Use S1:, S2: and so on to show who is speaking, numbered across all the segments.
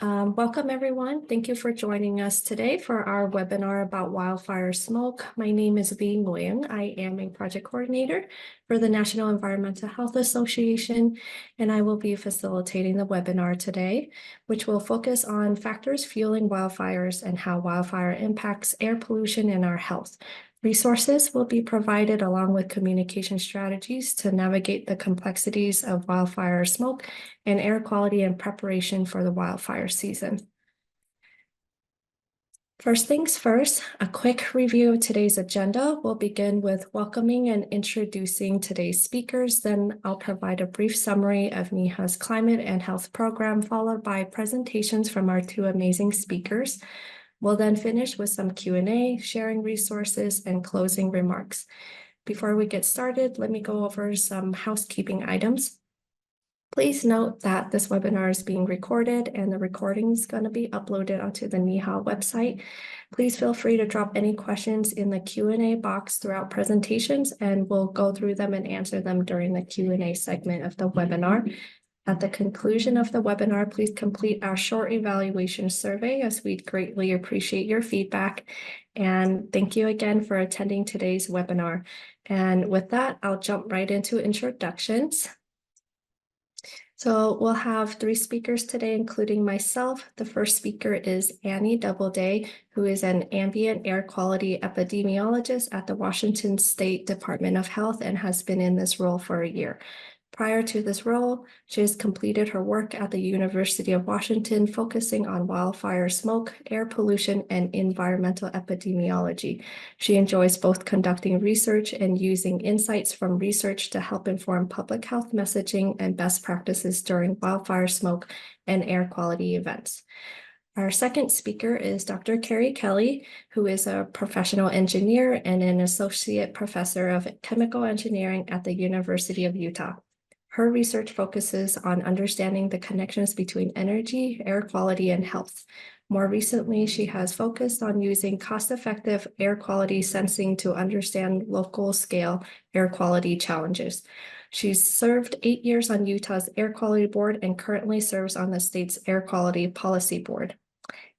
S1: Welcome, everyone. Thank you for joining us today for our webinar about wildfire smoke. My name is Vi Nguyen. I am a project coordinator for the National Environmental Health Association, and I will be facilitating the webinar today, which will focus on factors fueling wildfires and how wildfire impacts air pollution and our health. Resources will be provided along with communication strategies to navigate the complexities of wildfire smoke and air quality in preparation for the wildfire season. First things first, a quick review of today's agenda. We'll begin with welcoming and introducing today's speakers. Then I'll provide a brief summary of NEHA's climate and health program, followed by presentations from our two amazing speakers. We'll then finish with some Q&A, sharing resources, and closing remarks. Before we get started, let me go over some housekeeping items. Please note that this webinar is being recorded and the recording is going to be uploaded onto the NEHA website. Please feel free to drop any questions in the Q&A box throughout presentations, and we'll go through them and answer them during the Q&A segment of the webinar. At the conclusion of the webinar, please complete our short evaluation survey, as we'd greatly appreciate your feedback. And thank you again for attending today's webinar. And with that, I'll jump right into introductions. So we'll have three speakers today, including myself. The first speaker is Annie Doubleday, who is an ambient air quality epidemiologist at the Washington State Department of Health and has been in this role for a year. Prior to this role, she has completed her work at the University of Washington, focusing on wildfire smoke, air pollution, and environmental epidemiology. She enjoys both conducting research and using insights from research to help inform public health messaging and best practices during wildfire smoke and air quality events. Our second speaker is Dr. Carrie Kelly, who is a professional engineer and an associate professor of chemical engineering at the University of Utah. Her research focuses on understanding the connections between energy, air quality, and health. More recently, she has focused on using cost-effective air quality sensing to understand local-scale air quality challenges. She's served 8 years on Utah's Air Quality Board and currently serves on the state's Air Quality Policy Board.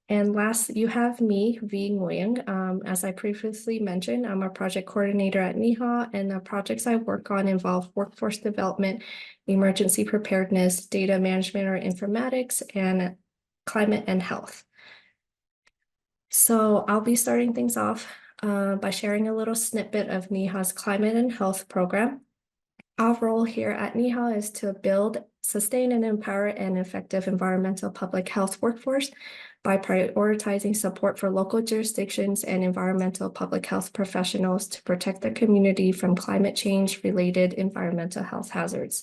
S1: And last, you have me, Vi Nguyen. As I previously mentioned, I'm a project coordinator at NEHA, and the projects I work on involve workforce development, emergency preparedness, data management or informatics, and climate and health. So I'll be starting things off by sharing a little snippet of NEHA's climate and health program. Our role here at NEHA is to build, sustain, and empower an effective environmental public health workforce by prioritizing support for local jurisdictions and environmental public health professionals to protect their community from climate change-related environmental health hazards.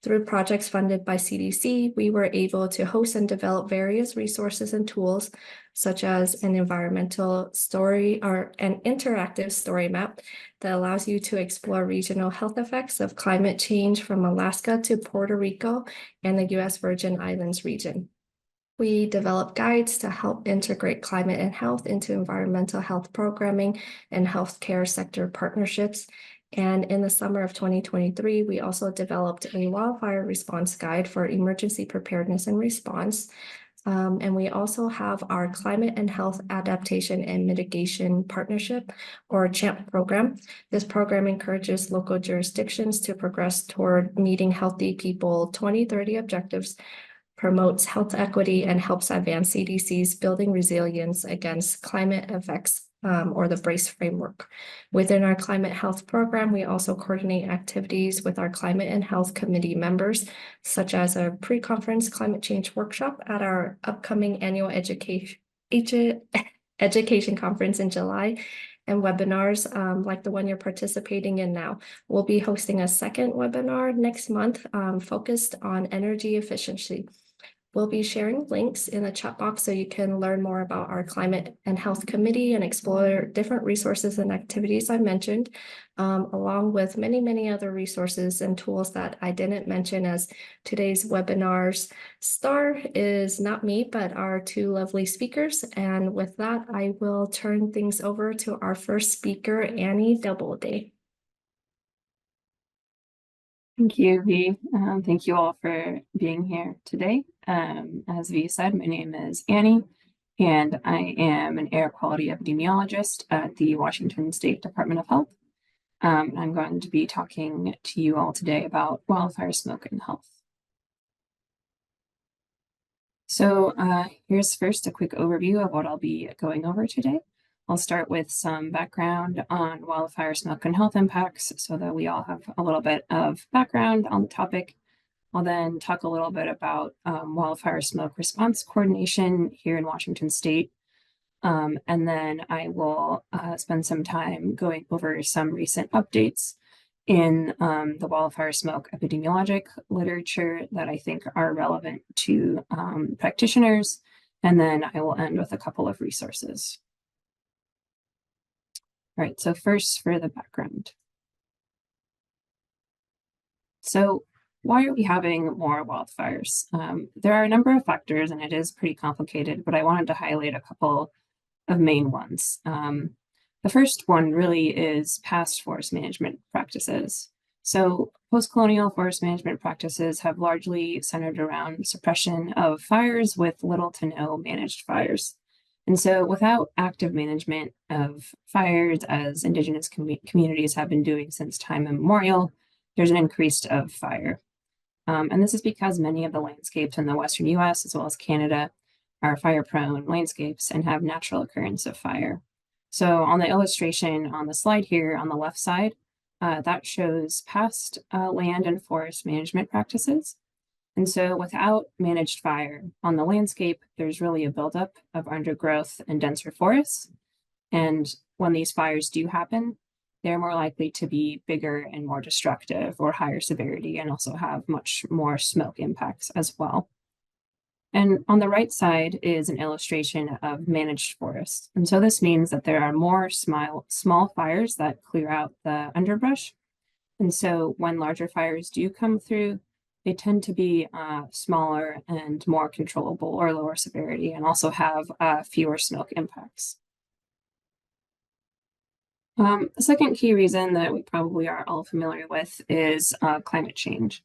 S1: Through projects funded by CDC, we were able to host and develop various resources and tools, such as an environmental story or an interactive story map that allows you to explore regional health effects of climate change from Alaska to Puerto Rico and the U.S. Virgin Islands region. We develop guides to help integrate climate and health into environmental health programming and healthcare sector partnerships. And in the summer of 2023, we also developed a wildfire response guide for emergency preparedness and response. And we also have our Climate and Health Adaptation and Mitigation Partnership, or CHAMP program. This program encourages local jurisdictions to progress toward meeting Healthy People 2030 objectives, promotes health equity, and helps advance CDC's building resilience against climate effects, or the BRACE framework. Within our climate health program, we also coordinate activities with our climate and health committee members, such as a pre-conference climate change workshop at our upcoming annual education conference in July, and webinars like the one you're participating in now. We'll be hosting a second webinar next month focused on energy efficiency. We'll be sharing links in the chat box so you can learn more about our Climate and Health Committee and explore different resources and activities I mentioned, along with many, many other resources and tools that I didn't mention, as today's webinar's star is not me, but our two lovely speakers. And with that, I will turn things over to our first speaker, Annie Doubleday.
S2: Thank you, V. Thank you all for being here today. As V said, my name is Annie, and I am an air quality epidemiologist at the Washington State Department of Health. I'm going to be talking to you all today about wildfire smoke and health. So here's first a quick overview of what I'll be going over today. I'll start with some background on wildfire smoke and health impacts so that we all have a little bit of background on the topic. I'll then talk a little bit about wildfire smoke response coordination here in Washington State. And then I will spend some time going over some recent updates in the wildfire smoke epidemiologic literature that I think are relevant to practitioners. And then I will end with a couple of resources. All right, so first for the background. So why are we having more wildfires? There are a number of factors and it is pretty complicated, but I wanted to highlight a couple of main ones. The first one really is past forest management practices. So post-colonial forest management practices have largely centered around suppression of fires with little to no managed fires. And so without active management of fires, as indigenous communities have been doing since time immemorial, there's an increase of fire. And this is because many of the landscapes in the Western US, as well as Canada, are fire-prone landscapes and have natural occurrence of fire. So on the illustration on the slide here on the left side, that shows past land and forest management practices. And so without managed fire on the landscape, there's really a buildup of undergrowth and denser forests. And when these fires do happen, they're more likely to be bigger and more destructive or higher severity and also have much more smoke impacts as well. And on the right side is an illustration of managed forests. And so this means that there are more small fires that clear out the underbrush. And so when larger fires do come through, they tend to be smaller and more controllable or lower severity and also have fewer smoke impacts. The second key reason that we probably are all familiar with is climate change.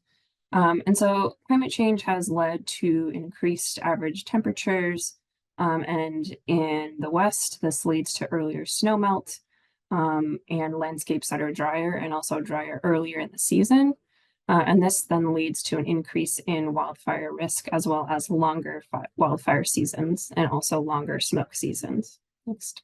S2: And so climate change has led to increased average temperatures, and in the West, this leads to earlier snowmelt and landscapes that are drier and also drier earlier in the season. And this then leads to an increase in wildfire risk as well as longer wildfire seasons and also longer smoke seasons. Next.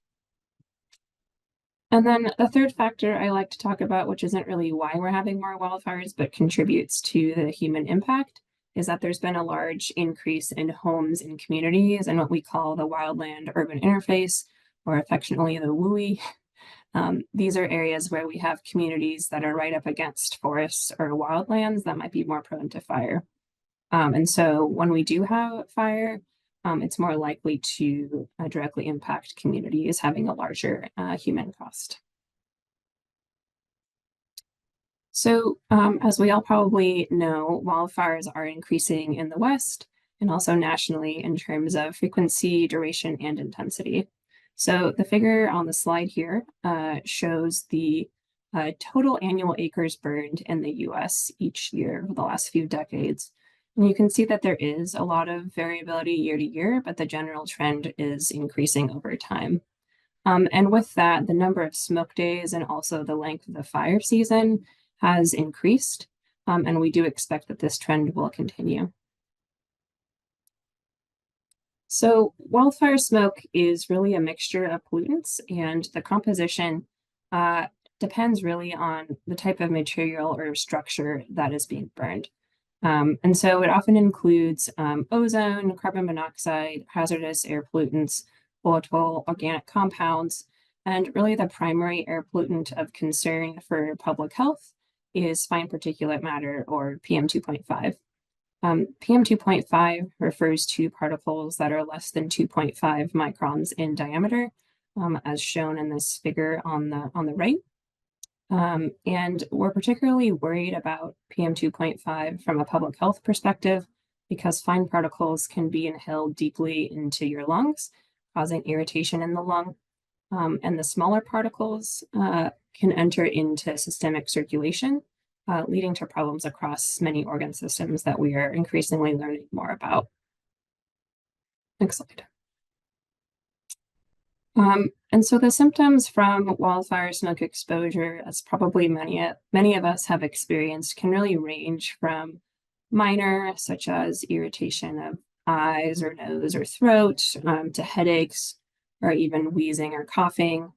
S2: And then the third factor I like to talk about, which isn't really why we're having more wildfires, but contributes to the human impact, is that there's been a large increase in homes and communities and what we call the wildland urban interface, or affectionately the WUI. These are areas where we have communities that are right up against forests or wildlands that might be more prone to fire. And so when we do have fire, it's more likely to directly impact communities, having a larger human cost. So as we all probably know, wildfires are increasing in the West and also nationally in terms of frequency, duration, and intensity. So the figure on the slide here shows the total annual acres burned in the US each year for the last few decades. And you can see that there is a lot of variability year to year, but the general trend is increasing over time. And with that, the number of smoke days and also the length of the fire season has increased, and we do expect that this trend will continue. So wildfire smoke is really a mixture of pollutants, and the composition depends really on the type of material or structure that is being burned. And so it often includes ozone, carbon monoxide, hazardous air pollutants, volatile organic compounds, and really the primary air pollutant of concern for public health is fine particulate matter, or PM 2.5. PM 2.5 refers to particles that are less than 2.5 microns in diameter, as shown in this figure on the right. And we're particularly worried about PM 2.5 from a public health perspective because fine particles can be inhaled deeply into your lungs, causing irritation in the lung. And the smaller particles can enter into systemic circulation leading to problems across many organ systems that we are increasingly learning more about. Next slide. And so the symptoms from wildfire smoke exposure, as probably many of us have experienced, can really range from minor, such as irritation of eyes or nose or throat, to headaches, or even wheezing or coughing.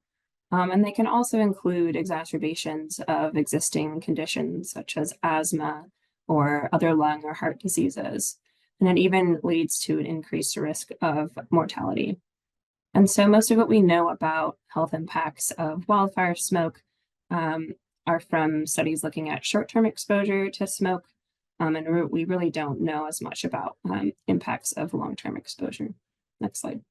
S2: And they can also include exacerbations of existing conditions such as asthma or other lung or heart diseases. And it even leads to an increased risk of mortality. And so most of what we know about health impacts of wildfire smoke are from studies looking at short-term exposure to smoke, and we really don't know as much about impacts of long-term exposure. Next slide.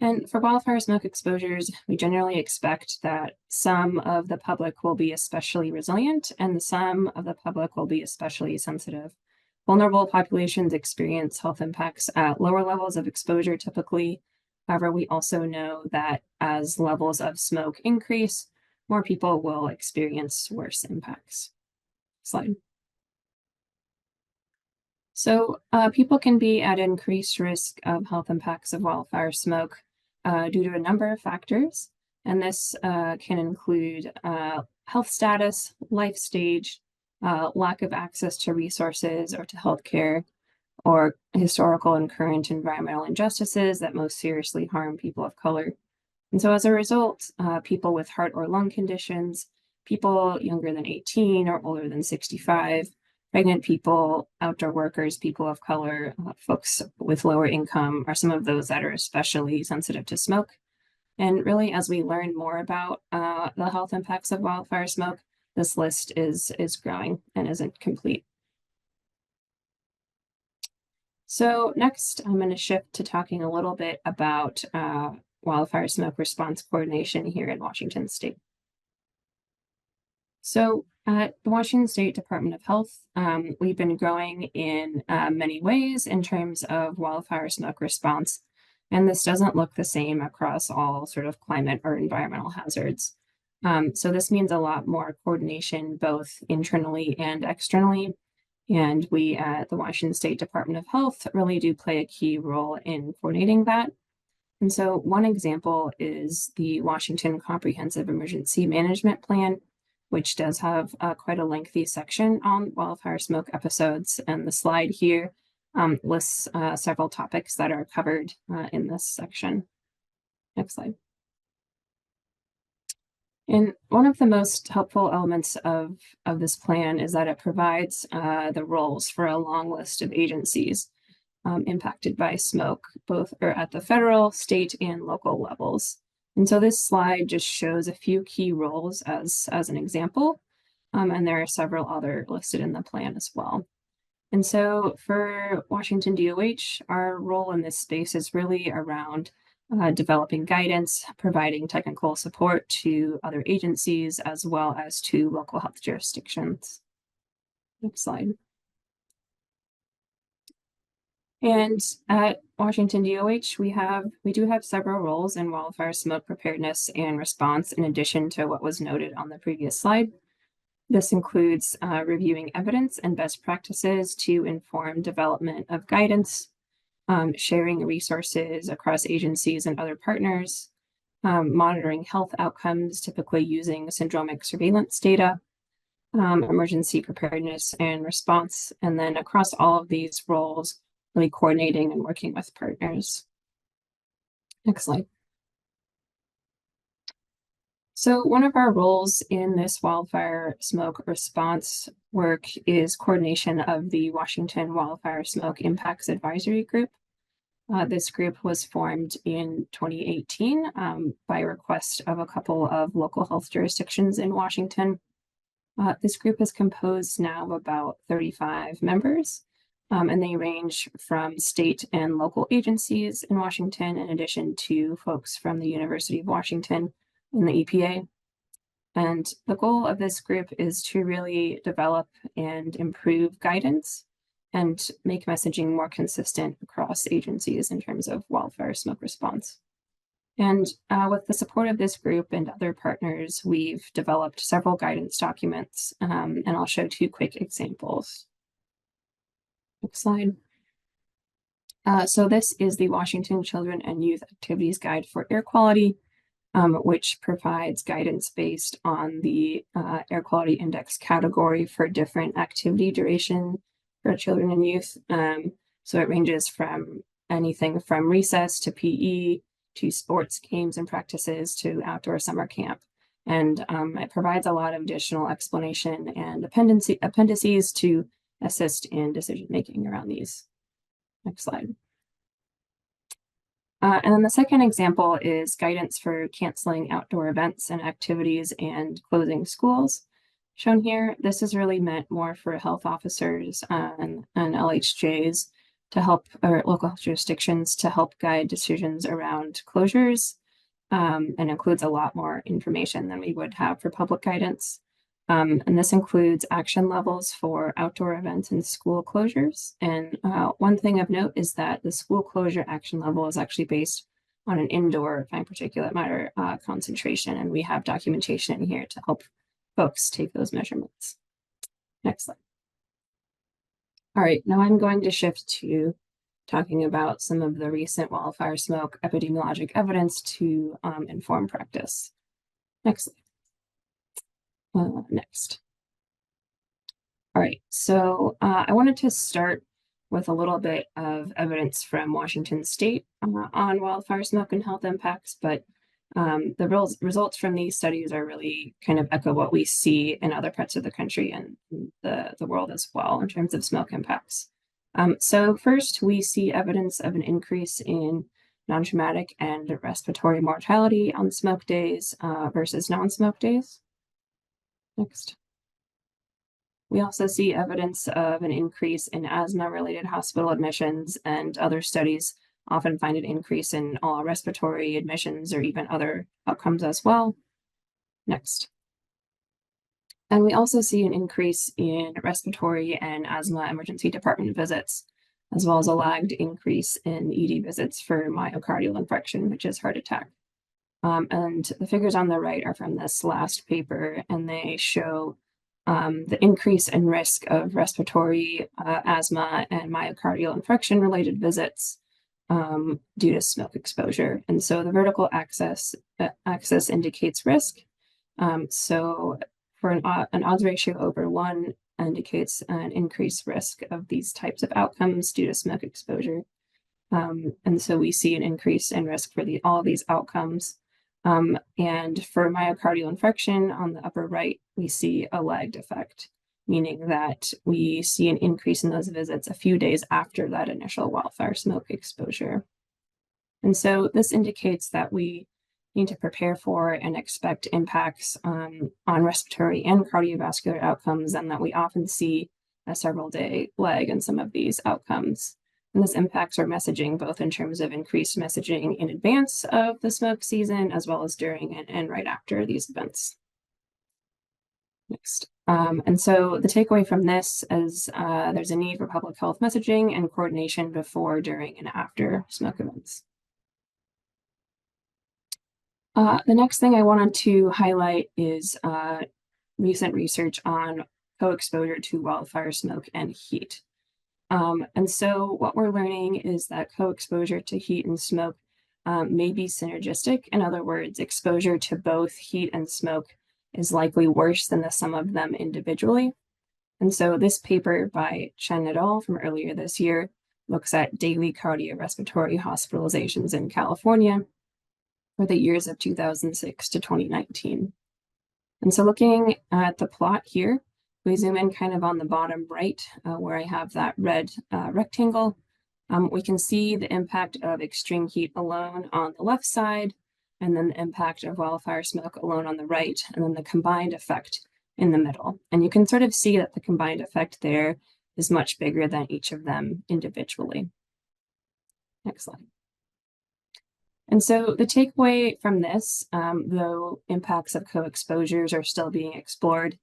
S2: And for wildfire smoke exposures, we generally expect that some of the public will be especially resilient and some of the public will be especially sensitive. Vulnerable populations experience health impacts at lower levels of exposure typically. However, we also know that as levels of smoke increase, more people will experience worse impacts. Slide. So people can be at increased risk of health impacts of wildfire smoke due to a number of factors. And this can include health status, life stage, lack of access to resources or to healthcare, or historical and current environmental injustices that most seriously harm people of color. And so as a result, people with heart or lung conditions, people younger than 18 or older than 65, pregnant people, outdoor workers, people of color, folks with lower income are some of those that are especially sensitive to smoke. And really, as we learn more about the health impacts of wildfire smoke, this list is growing and isn't complete. So next, I'm going to shift to talking a little bit about wildfire smoke response coordination here in Washington State. So at the Washington State Department of Health, we've been growing in many ways in terms of wildfire smoke response. And this doesn't look the same across all sort of climate or environmental hazards. So this means a lot more coordination, both internally and externally. And we at the Washington State Department of Health really do play a key role in coordinating that. And so one example is the Washington Comprehensive Emergency Management Plan, which does have quite a lengthy section on wildfire smoke episodes. And the slide here lists several topics that are covered in this section. Next slide. And one of the most helpful elements of this plan is that it provides the roles for a long list of agencies impacted by smoke, both or at the federal, state, and local levels. And so this slide just shows a few key roles as an example, and there are several other listed in the plan as well. And so for Washington DOH, our role in this space is really around developing guidance, providing technical support to other agencies, as well as to local health jurisdictions. Next slide. And at Washington DOH, we do have several roles in wildfire smoke preparedness and response, in addition to what was noted on the previous slide. This includes reviewing evidence and best practices to inform development of guidance, sharing resources across agencies and other partners, monitoring health outcomes, typically using syndromic surveillance data, emergency preparedness and response, and then across all of these roles, really coordinating and working with partners. Next slide. So one of our roles in this wildfire smoke response work is coordination of the Washington Wildfire Smoke Impacts Advisory Group. This group was formed in 2018 by request of a couple of local health jurisdictions in Washington. This group is composed now of about 35 members, and they range from state and local agencies in Washington, in addition to folks from the University of Washington and the EPA. And the goal of this group is to really develop and improve guidance and make messaging more consistent across agencies in terms of wildfire smoke response. And with the support of this group and other partners, we've developed several guidance documents, and I'll show two quick examples. Next slide. So this is the Washington Children and Youth Activities Guide for Air Quality, which provides guidance based on the air quality index category for different activity duration for children and youth. So it ranges from anything from recess to PE to sports games and practices to outdoor summer camp. And it provides a lot of additional explanation and appendices to assist in decision making around these. Next slide. And then the second example is guidance for canceling outdoor events and activities and closing schools. Shown here, this is really meant more for health officers and LHJs to help, or local jurisdictions to help guide decisions around closures, and includes a lot more information than we would have for public guidance. And this includes action levels for outdoor events and school closures. And one thing of note is that the school closure action level is actually based on an indoor fine particulate matter concentration. And we have documentation in here to help folks take those measurements. Next slide. All right, now I'm going to shift to talking about some of the recent wildfire smoke epidemiologic evidence to inform practice. Next slide. Next. All right, so I wanted to start with a little bit of evidence from Washington State on wildfire smoke and health impacts, but the results from these studies are really kind of echo what we see in other parts of the country and the world as well in terms of smoke impacts. So first, we see evidence of an increase in non-traumatic and respiratory mortality on smoke days versus non-smoke days. Next. We also see evidence of an increase in asthma-related hospital admissions, and other studies often find an increase in all respiratory admissions or even other outcomes as well. Next. And we also see an increase in respiratory and asthma emergency department visits, as well as a lagged increase in ED visits for myocardial infarction, which is heart attack. And the figures on the right are from this last paper, and they show the increase in risk of respiratory asthma and myocardial infarction related visits due to smoke exposure. And so the vertical axis indicates risk. So for an odds ratio over 1 indicates an increased risk of these types of outcomes due to smoke exposure. And so we see an increase in risk for all these outcomes. And for myocardial infarction on the upper right, we see a lagged effect, meaning that we see an increase in those visits a few days after that initial wildfire smoke exposure. And so this indicates that we need to prepare for and expect impacts on respiratory and cardiovascular outcomes, and that we often see a several-day lag in some of these outcomes. And this impacts our messaging, both in terms of increased messaging in advance of the smoke season, as well as during and right after these events. Next. And so the takeaway from this is there's a need for public health messaging and coordination before, during, and after smoke events. The next thing I wanted to highlight is recent research on co-exposure to wildfire smoke and heat. And so what we're learning is that co-exposure to heat and smoke may be synergistic. In other words, exposure to both heat and smoke is likely worse than the sum of them individually. And so this paper by Chen et al. From earlier this year looks at daily cardiorespiratory hospitalizations in California for the years of 2006 to 2019. And so looking at the plot here, we zoom in kind of on the bottom right where I have that red rectangle. We can see the impact of extreme heat alone on the left side, and then the impact of wildfire smoke alone on the right, and then the combined effect in the middle. And you can sort of see that the combined effect there is much bigger than each of them individually. Next slide. And so the takeaway from this, though impacts of co-exposures are still being explored,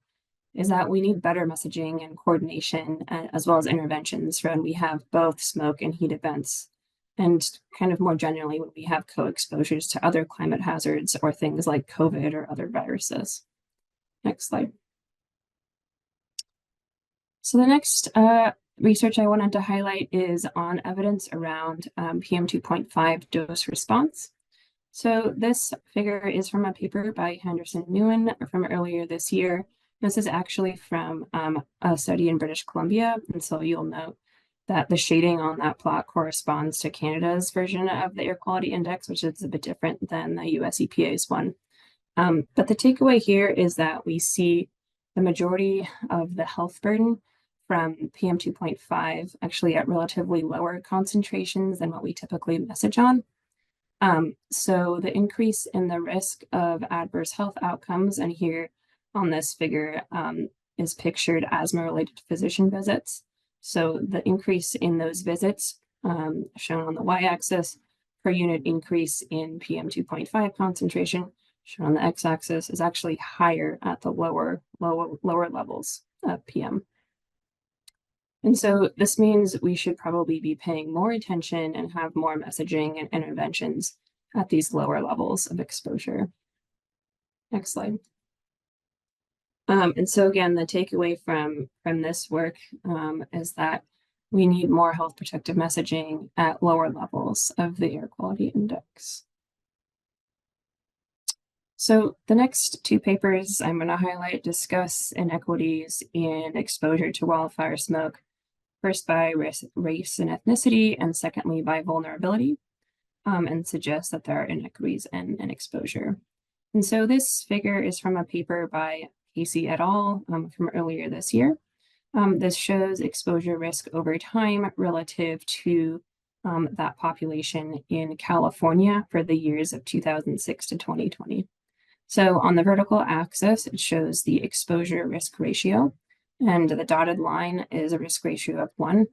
S2: is that we need better messaging and coordination as well as interventions when we have both smoke and heat events. and kind of more generally when we have co-exposures to other climate hazards or things like COVID or other viruses. Next slide. So the next research I wanted to highlight is on evidence around PM 2.5 dose response. So this figure is from a paper by Henderson Nguyen from earlier this year. This is actually from a study in British Columbia, and so you'll note that the shading on that plot corresponds to Canada's version of the air quality index, which is a bit different than the US EPA's one. But the takeaway here is that we see the majority of the health burden from PM 2.5 actually at relatively lower concentrations than what we typically message on. So the increase in the risk of adverse health outcomes, and here on this figure is pictured asthma-related physician visits. So the increase in those visits shown on the y-axis per unit increase in PM 2.5 concentration shown on the x-axis is actually higher at the lower levels of PM. And so this means we should probably be paying more attention and have more messaging and interventions at these lower levels of exposure. Next slide. And so again, the takeaway from this work is that we need more health protective messaging at lower levels of the air quality index. So the next two papers I'm going to highlight discuss inequities in exposure to wildfire smoke, first by race and ethnicity, and secondly by vulnerability, and suggest that there are inequities in exposure. And so this figure is from a paper by Casey et al. From earlier this year. This shows exposure risk over time relative to that population in California for the years of 2006 to 2020. So on the vertical axis, it shows the exposure risk ratio, and the dotted line is a risk ratio of 1.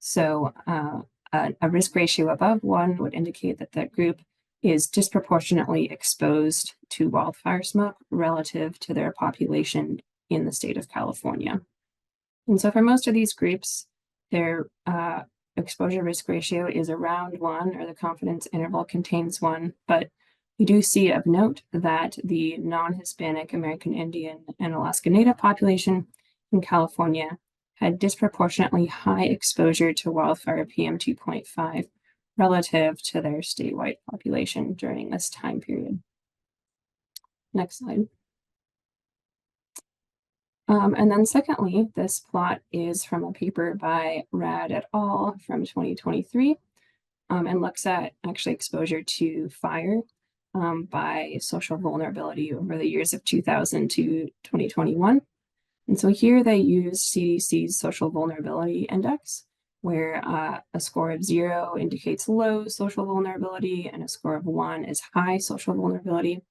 S2: So a risk ratio above 1 would indicate that that group is disproportionately exposed to wildfire smoke relative to their population in the state of California. And so for most of these groups, their exposure risk ratio is around 1, or the confidence interval contains 1, but we do see of note that the non-Hispanic American Indian and Alaska Native population in California had disproportionately high exposure to wildfire PM 2.5 relative to their statewide population during this time period. Next slide. And then secondly, this plot is from a paper by Rad et al. From 2023 and looks at actually exposure to fire by social vulnerability over the years of 2000 to 2021. And so here they use CDC's social vulnerability index, where a score of 0 indicates low social vulnerability and a score of 1 is high social vulnerability.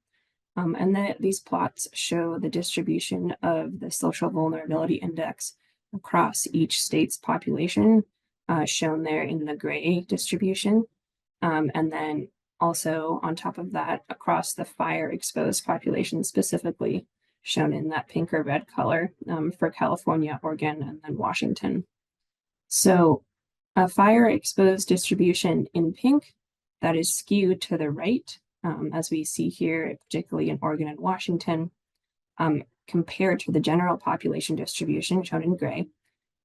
S2: And these plots show the distribution of the social vulnerability index across each state's population, shown there in the gray distribution. And then also on top of that, across the fire exposed population specifically, shown in that pink or red color for California, Oregon, and then Washington. So a fire exposed distribution in pink that is skewed to the right, as we see here, particularly in Oregon and Washington, compared to the general population distribution shown in gray,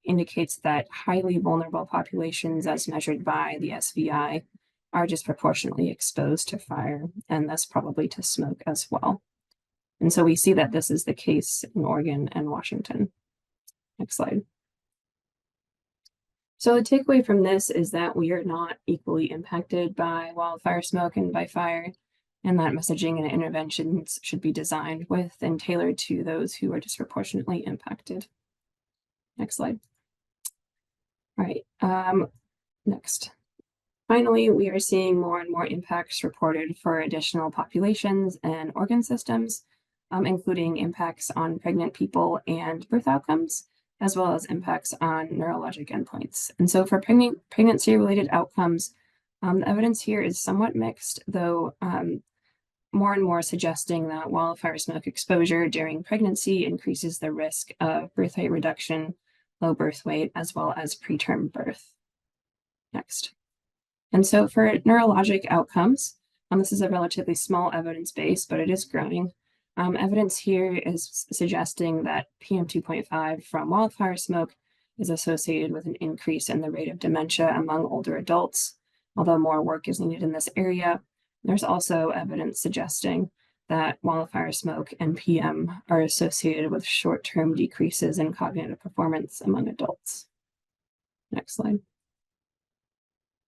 S2: indicates that highly vulnerable populations as measured by the SVI are disproportionately exposed to fire and thus probably to smoke as well. And so we see that this is the case in Oregon and Washington. Next slide. So the takeaway from this is that we are not equally impacted by wildfire smoke and by fire, and that messaging and interventions should be designed with and tailored to those who are disproportionately impacted. Next slide. All right, next. Finally, we are seeing more and more impacts reported for additional populations and organ systems, including impacts on pregnant people and birth outcomes, as well as impacts on neurologic endpoints. And so for pregnancy-related outcomes, the evidence here is somewhat mixed, though more and more suggesting that wildfire smoke exposure during pregnancy increases the risk of birth height reduction, low birth weight, as well as preterm birth. Next. And so for neurologic outcomes, this is a relatively small evidence base, but it is growing. Evidence here is suggesting that PM 2.5 from wildfire smoke is associated with an increase in the rate of dementia among older adults. Although more work is needed in this area, there's also evidence suggesting that wildfire smoke and PM are associated with short-term decreases in cognitive performance among adults. Next slide.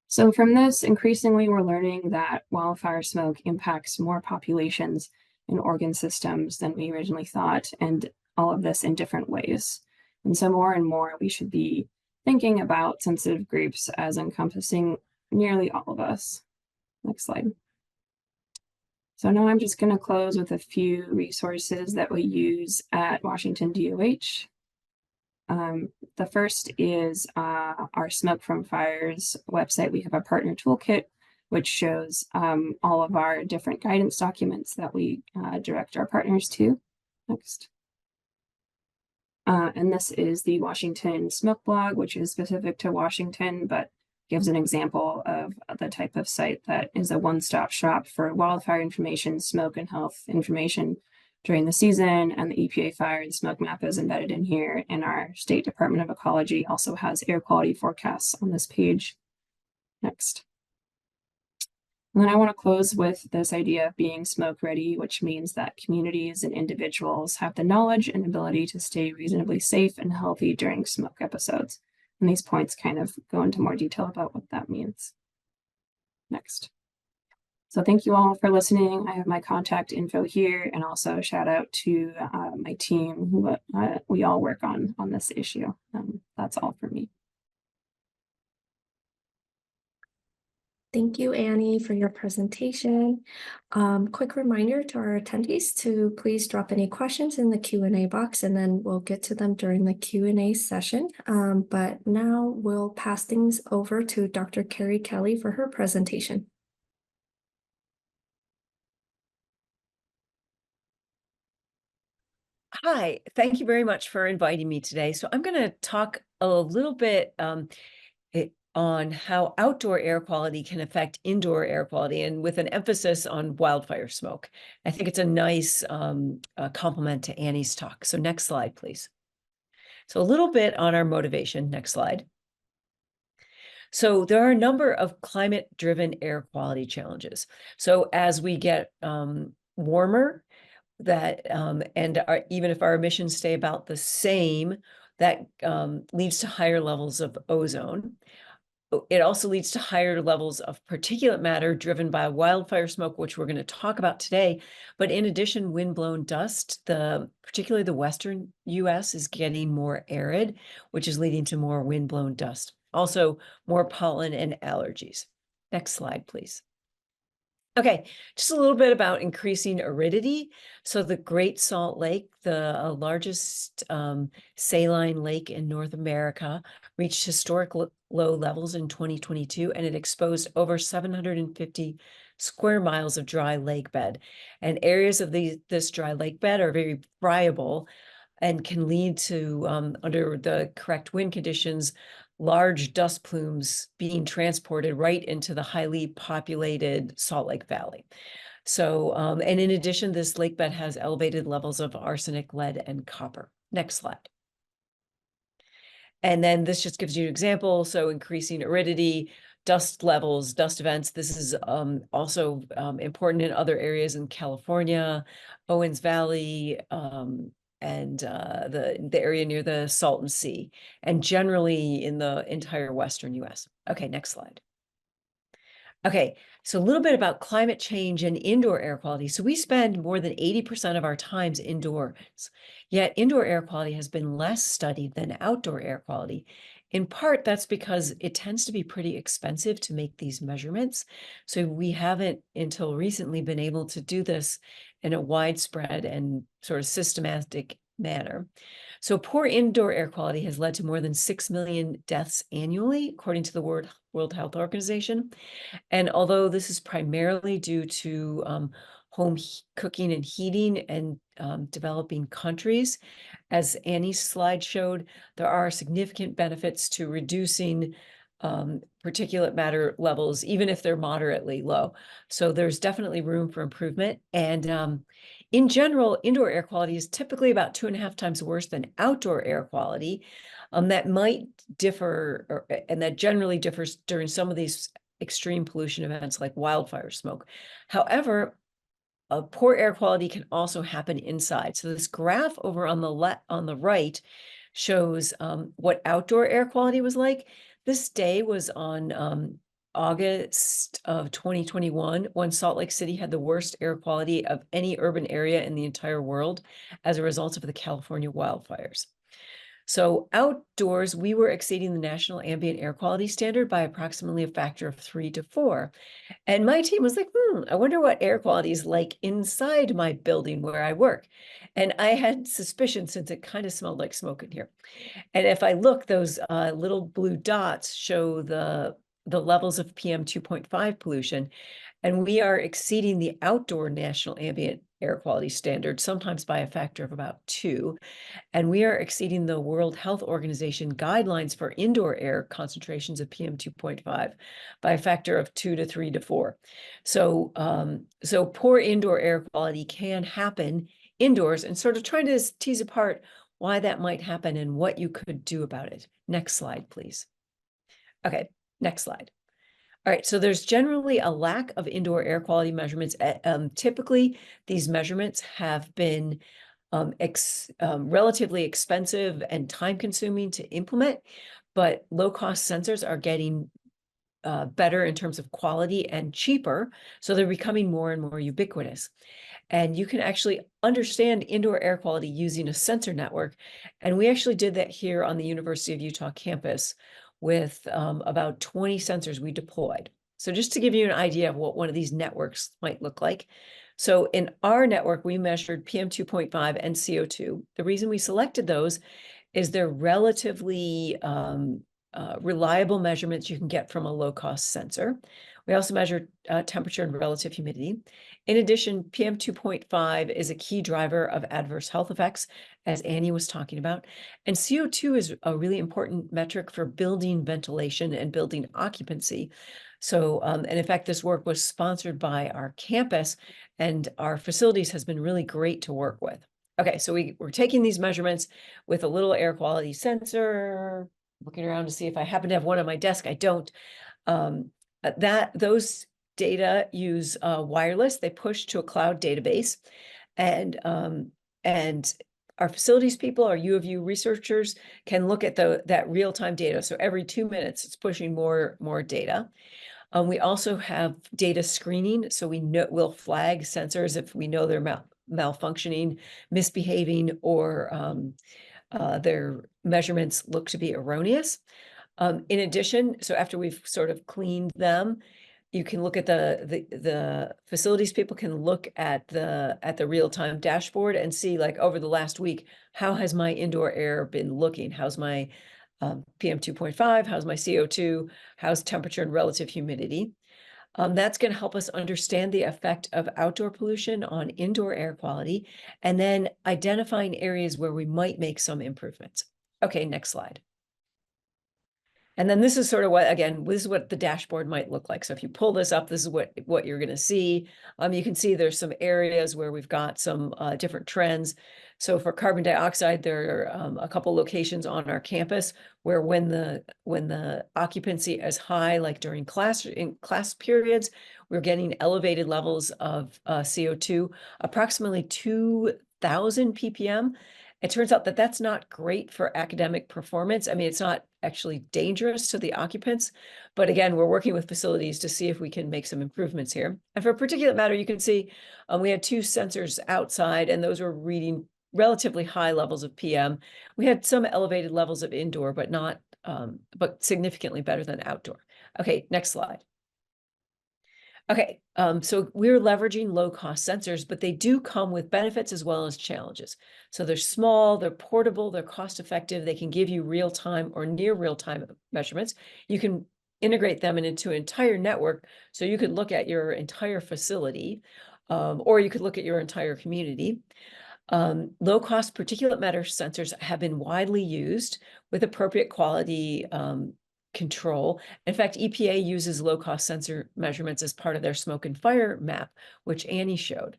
S2: So from this, increasingly, we're learning that wildfire smoke impacts more populations and organ systems than we originally thought, and all of this in different ways. And so more and more, we should be thinking about sensitive groups as encompassing nearly all of us. Next slide. So now I'm just going to close with a few resources that we use at Washington DOH. The first is our Smoke from Fires website. We have a partner toolkit, which shows all of our different guidance documents that we direct our partners to. Next. And this is the Washington Smoke blog, which is specific to Washington, but gives an example of the type of site that is a one-stop shop for wildfire information, smoke and health information during the season, and the EPA fire and smoke map is embedded in here, and our State Department of Ecology also has air quality forecasts on this page. Next. And then I want to close with this idea of being smoke ready, which means that communities and individuals have the knowledge and ability to stay reasonably safe and healthy during smoke episodes. And these points kind of go into more detail about what that means. Next. So thank you all for listening. I have my contact info here, and also a shout out to my team who we all work on this issue. That's all for me.
S1: Thank you, Annie, for your presentation. Quick reminder to our attendees to please drop any questions in the Q&A box, and then we'll get to them during the Q&A session. But now we'll pass things over to Dr. Carrie Kelly for her presentation.
S3: Hi, thank you very much for inviting me today. So I'm going to talk a little bit on how outdoor air quality can affect indoor air quality, and with an emphasis on wildfire smoke. I think it's a nice complement to Annie's talk. So next slide, please. So a little bit on our motivation. Next slide. So there are a number of climate-driven air quality challenges. So as we get warmer, even if our emissions stay about the same, that leads to higher levels of ozone. It also leads to higher levels of particulate matter driven by wildfire smoke, which we're going to talk about today. But in addition, windblown dust, particularly the western US, is getting more arid, which is leading to more windblown dust. Also, more pollen and allergies. Next slide, please. Okay, just a little bit about increasing aridity. So the Great Salt Lake, the largest saline lake in North America, reached historic low levels in 2022, and it exposed over 750 square miles of dry lake bed. And areas of this dry lake bed are very friable and can lead to, under the correct wind conditions, large dust plumes being transported right into the highly populated Salt Lake Valley. So, and in addition, this lake bed has elevated levels of arsenic, lead, and copper. Next slide. And then this just gives you an example. So increasing aridity, dust levels, dust events. This is also important in other areas in California, Owens Valley, and the area near the Salton Sea, and generally in the entire Western US. Okay, next slide. Okay, so a little bit about climate change and indoor air quality. So we spend more than 80% of our times indoors, yet indoor air quality has been less studied than outdoor air quality. In part, that's because it tends to be pretty expensive to make these measurements. So we haven't until recently been able to do this in a widespread and sort of systematic manner. So poor indoor air quality has led to more than 6 million deaths annually, according to the World Health Organization. And although this is primarily due to home cooking and heating and developing countries, as Annie's slide showed, there are significant benefits to reducing particulate matter levels, even if they're moderately low. So there's definitely room for improvement. And in general, indoor air quality is typically about 2.5 times worse than outdoor air quality. That might differ, and that generally differs during some of these extreme pollution events like wildfire smoke. However, poor air quality can also happen inside. So this graph over on the right shows what outdoor air quality was like. This day was on August of 2021, when Salt Lake City had the worst air quality of any urban area in the entire world as a result of the California wildfires. So outdoors, we were exceeding the national ambient air quality standard by approximately a factor of 3 to 4. And my team was like, I wonder what air quality is like inside my building where I work. And I had suspicion, since it kind of smelled like smoke in here. And if I look, those little blue dots show the levels of PM 2.5 pollution. And we are exceeding the outdoor national ambient air quality standard, sometimes by a factor of about 2. And we are exceeding the World Health Organization guidelines for indoor air concentrations of PM 2.5 by a factor of 2 to 3 to 4. So, so poor indoor air quality can happen indoors, and sort of trying to tease apart why that might happen and what you could do about it. Next slide, please. Okay, next slide. All right, so there's generally a lack of indoor air quality measurements. Typically, these measurements have been relatively expensive and time-consuming to implement, but low-cost sensors are getting better in terms of quality and cheaper, so they're becoming more and more ubiquitous. And you can actually understand indoor air quality using a sensor network. And we actually did that here on the University of Utah campus with about 20 sensors we deployed. So just to give you an idea of what one of these networks might look like. So in our network, we measured PM 2.5 and CO2. The reason we selected those is they're relatively reliable measurements you can get from a low-cost sensor. We also measure temperature and relative humidity. In addition, PM 2.5 is a key driver of adverse health effects, as Annie was talking about. And CO2 is a really important metric for building ventilation and building occupancy. So, and in fact, this work was sponsored by our campus, and our facilities has been really great to work with. Okay, so we're taking these measurements with a little air quality sensor, looking around to see if I happen to have one on my desk. I don't. Those data use wireless. They push to a cloud database, and our facilities people, our U of U researchers, can look at that real-time data. So every 2 minutes, it's pushing more data. We also have data screening, so we'll flag sensors if we know they're malfunctioning, misbehaving, or their measurements look to be erroneous. In addition, so after we've sort of cleaned them, you can look at the facilities people can look at the real-time dashboard and see, like, over the last week, how has my indoor air been looking? How's my PM 2.5? How's my CO2? How's temperature and relative humidity? That's going to help us understand the effect of outdoor pollution on indoor air quality, and then identifying areas where we might make some improvements. Okay, next slide. And then this is sort of what, again, this is what the dashboard might look like. So if you pull this up, this is what you're going to see. You can see there's some areas where we've got some different trends. So for carbon dioxide, there are a couple locations on our campus where when the occupancy is high, like during class periods, we're getting elevated levels of CO2, approximately 2,000 ppm. It turns out that that's not great for academic performance. I mean, it's not actually dangerous to the occupants, but again, we're working with facilities to see if we can make some improvements here. And for particulate matter, you can see we had 2 sensors outside, and those were reading relatively high levels of PM. We had some elevated levels of indoor, but not, but significantly better than outdoor. Okay, next slide. Okay, so we're leveraging low-cost sensors, but they do come with benefits as well as challenges. So they're small, they're portable, they're cost-effective, they can give you real-time or near real-time measurements. You can integrate them into an entire network, so you could look at your entire facility, or you could look at your entire community. Low-cost particulate matter sensors have been widely used with appropriate quality control. In fact, EPA uses low-cost sensor measurements as part of their smoke and fire map, which Annie showed.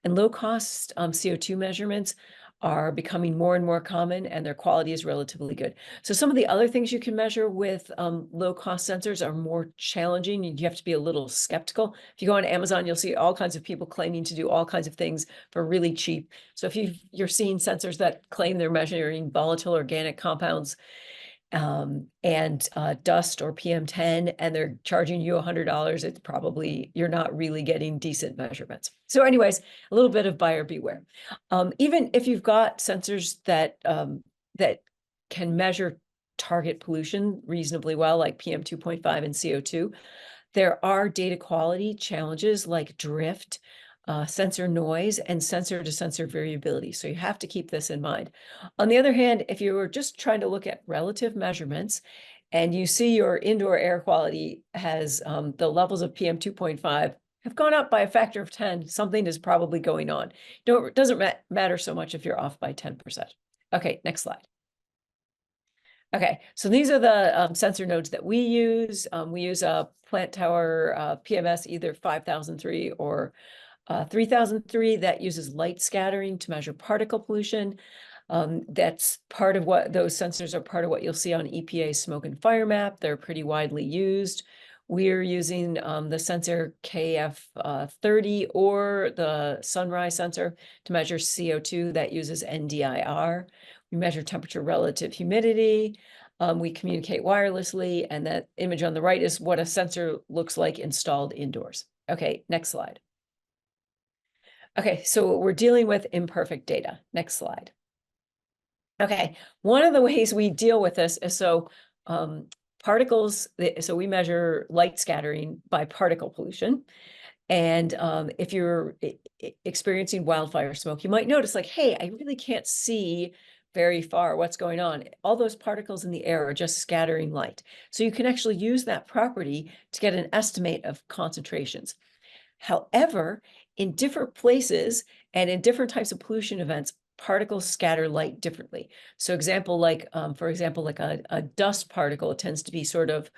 S3: And low-cost CO2 measurements are becoming more and more common, and their quality is relatively good. So some of the other things you can measure with low-cost sensors are more challenging. You have to be a little skeptical. If you go on Amazon, you'll see all kinds of people claiming to do all kinds of things for really cheap. So if you're seeing sensors that claim they're measuring volatile organic compounds and dust or PM10, and they're charging you $100, it's probably, you're not really getting decent measurements. So anyways, a little bit of buyer beware. Even if you've got sensors that that can measure target pollution reasonably well, like PM2.5 and CO2, there are data quality challenges like drift, sensor noise, and sensor to sensor variability. So you have to keep this in mind. On the other hand, if you were just trying to look at relative measurements and you see your indoor air quality has the levels of PM2.5 have gone up by a factor of 10, something is probably going on. It doesn't matter so much if you're off by 10%. Okay, next slide. Okay, so these are the sensor nodes that we use. We use a plant tower PMS, either 5003 or 3003, that uses light scattering to measure particle pollution. That's part of what those sensors are part of what you'll see on EPA's smoke and fire map. They're pretty widely used. We're using the sensor KF30 or the sunrise sensor to measure CO2 that uses NDIR. We measure temperature, relative humidity. We communicate wirelessly, and that image on the right is what a sensor looks like installed indoors. Okay, next slide. Okay, so we're dealing with imperfect data. Next slide. Okay, one of the ways we deal with this is particles, so we measure light scattering by particle pollution. And if you're experiencing wildfire smoke, you might notice like, hey, I really can't see very far what's going on. All those particles in the air are just scattering light. So you can actually use that property to get an estimate of concentrations. However, in different places and in different types of pollution events, particles scatter light differently. So example, like, for example, like a dust particle, it tends to be sort of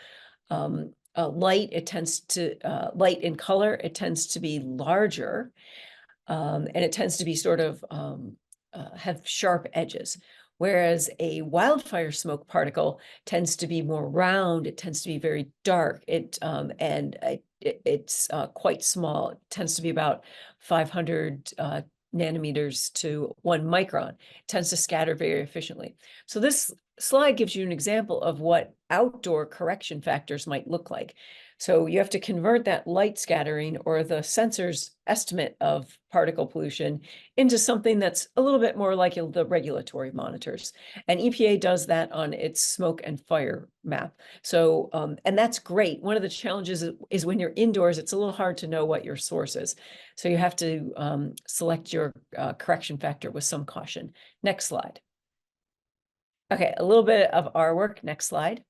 S3: light, it tends to, light in color, it tends to be larger, and it tends to be sort of have sharp edges. Whereas a wildfire smoke particle tends to be more round, it tends to be very dark, it's quite small. It tends to be about 500 nanometers to 1 micron. It tends to scatter very efficiently. So this slide gives you an example of what outdoor correction factors might look like. So you have to convert that light scattering or the sensor's estimate of particle pollution into something that's a little bit more like the regulatory monitors. And EPA does that on its smoke and fire map. So, and that's great. One of the challenges is when you're indoors, it's a little hard to know what your source is. So you have to select your correction factor with some caution. Next slide. Okay, a little bit of our work. Next slide.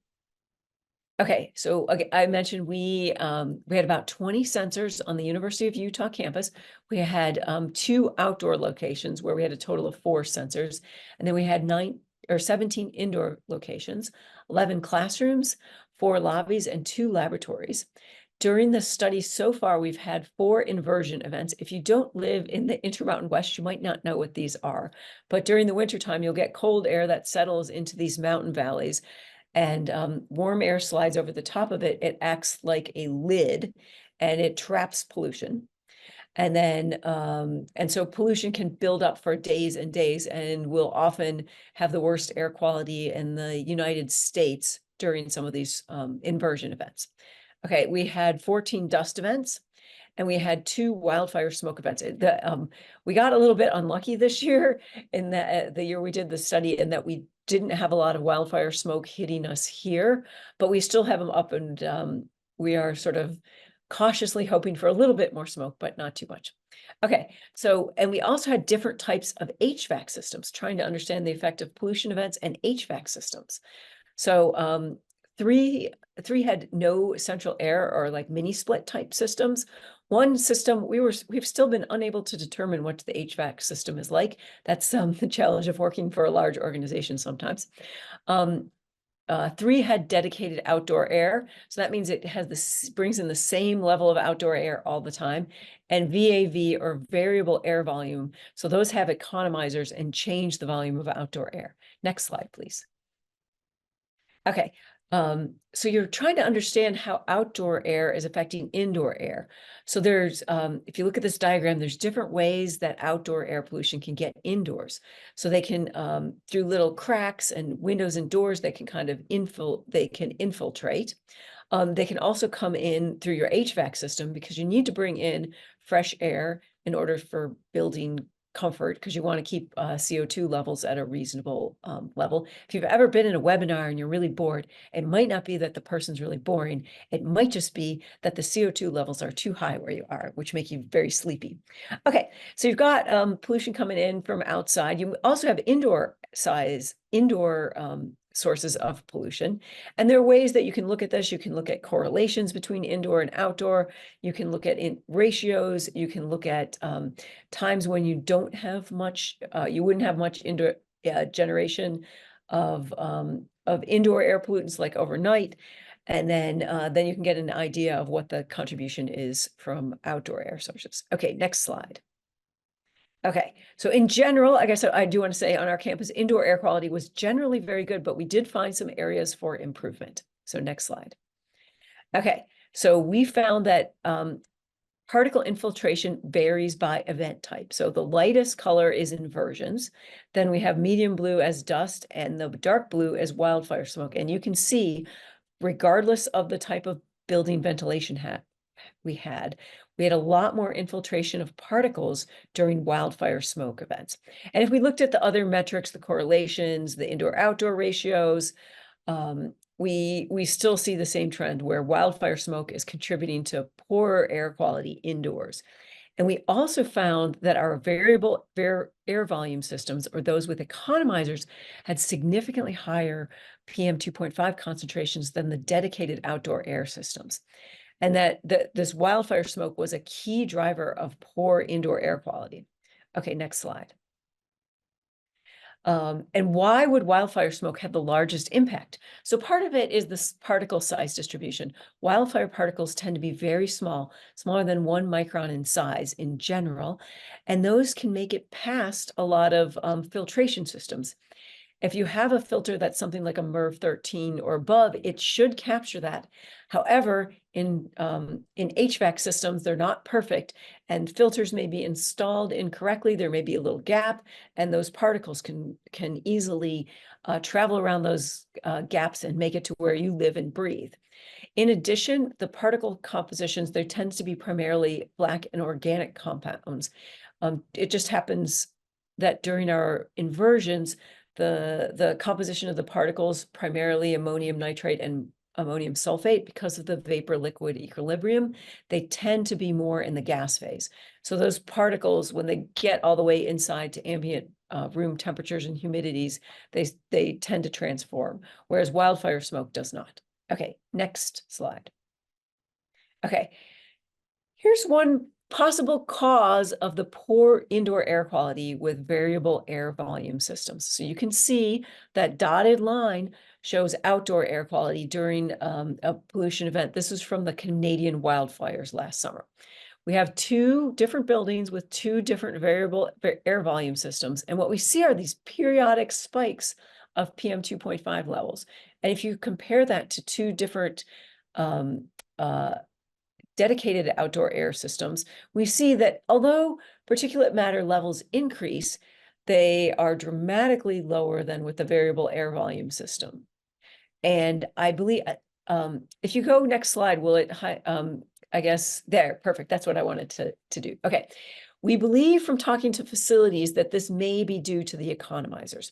S3: Okay, so I mentioned we had about 20 sensors on the University of Utah campus. We had 2 outdoor locations where we had a total of 4 sensors, and then we had 17 indoor locations, 11 classrooms, 4 lobbies, and 2 laboratories. During the study so far, we've had 4 inversion events. If you don't live in the Intermountain West, you might not know what these are. But during the wintertime, you'll get cold air that settles into these mountain valleys, and warm air slides over the top of it. It acts like a lid, and it traps pollution. And then, and so pollution can build up for days and days, and will often have the worst air quality in the United States during some of these inversion events. Okay, we had 14 dust events, and we had 2 wildfire smoke events. We got a little bit unlucky this year in the year we did the study, in that we didn't have a lot of wildfire smoke hitting us here, but we still have them up, and we are sort of cautiously hoping for a little bit more smoke, but not too much. Okay, so, and we also had different types of HVAC systems, trying to understand the effect of pollution events and HVAC systems. So 3 had no central air or like mini split type systems. One system, we've still been unable to determine what the HVAC system is like. That's the challenge of working for a large organization sometimes. 3 had dedicated outdoor air. So that means it has this, brings in the same level of outdoor air all the time. And VAV, or variable air volume. So those have economizers and change the volume of outdoor air. Next slide, please. Okay, so you're trying to understand how outdoor air is affecting indoor air. So there's, if you look at this diagram, there's different ways that outdoor air pollution can get indoors. So they can, through little cracks and windows and doors, they can kind of infiltrate. They can also come in through your HVAC system, because you need to bring in fresh air in order for building comfort, because you want to keep CO2 levels at a reasonable level. If you've ever been in a webinar and you're really bored, it might not be that the person's really boring. It might just be that the CO2 levels are too high where you are, which make you very sleepy. Okay, so you've got pollution coming in from outside. You also have indoor sources of pollution. And there are ways that you can look at this. You can look at correlations between indoor and outdoor. You can look at ratios. You can look at times when you don't have much, you wouldn't have much indoor generation of indoor air pollutants, like overnight. And then you can get an idea of what the contribution is from outdoor air sources. Okay, next slide. Okay, so in general, I guess I do want to say, on our campus, indoor air quality was generally very good, but we did find some areas for improvement. So next slide. Okay, so we found that particle infiltration varies by event type. So the lightest color is inversions. Then we have medium blue as dust, and the dark blue as wildfire smoke. And you can see, regardless of the type of building ventilation we had a lot more infiltration of particles during wildfire smoke events. And if we looked at the other metrics, the correlations, the indoor-outdoor ratios, we still see the same trend, where wildfire smoke is contributing to poorer air quality indoors. And we also found that our variable air volume systems, or those with economizers, had significantly higher PM 2.5 concentrations than the dedicated outdoor air systems. And that this wildfire smoke was a key driver of poor indoor air quality. Okay, next slide. And why would wildfire smoke have the largest impact? So part of it is this particle size distribution. Wildfire particles tend to be very small, smaller than 1 micron in size in general, and those can make it past a lot of filtration systems. If you have a filter that's something like a MERV 13 or above, it should capture that. However, in HVAC systems, they're not perfect, and filters may be installed incorrectly. There may be a little gap, and those particles can easily travel around those gaps and make it to where you live and breathe. In addition, the particle compositions, there tends to be primarily black and organic compounds. It just happens that during our inversions, the composition of the particles, primarily ammonium nitrate and ammonium sulfate, because of the vapor liquid equilibrium, they tend to be more in the gas phase. So those particles, when they get all the way inside to ambient room temperatures and humidities, they tend to transform, whereas wildfire smoke does not. Okay, next slide. Okay, here's one possible cause of the poor indoor air quality with variable air volume systems. So you can see that dotted line shows outdoor air quality during a pollution event. This is from the Canadian wildfires last summer. We have 2 different buildings with 2 different variable air volume systems. And what we see are these periodic spikes of PM 2.5 levels. And if you compare that to 2 different dedicated outdoor air systems, we see that although particulate matter levels increase, they are dramatically lower than with the variable air volume system. And I believe, if you go next slide, will it, I guess, there, perfect. That's what I wanted to do. Okay. We believe from talking to facilities that this may be due to the economizers.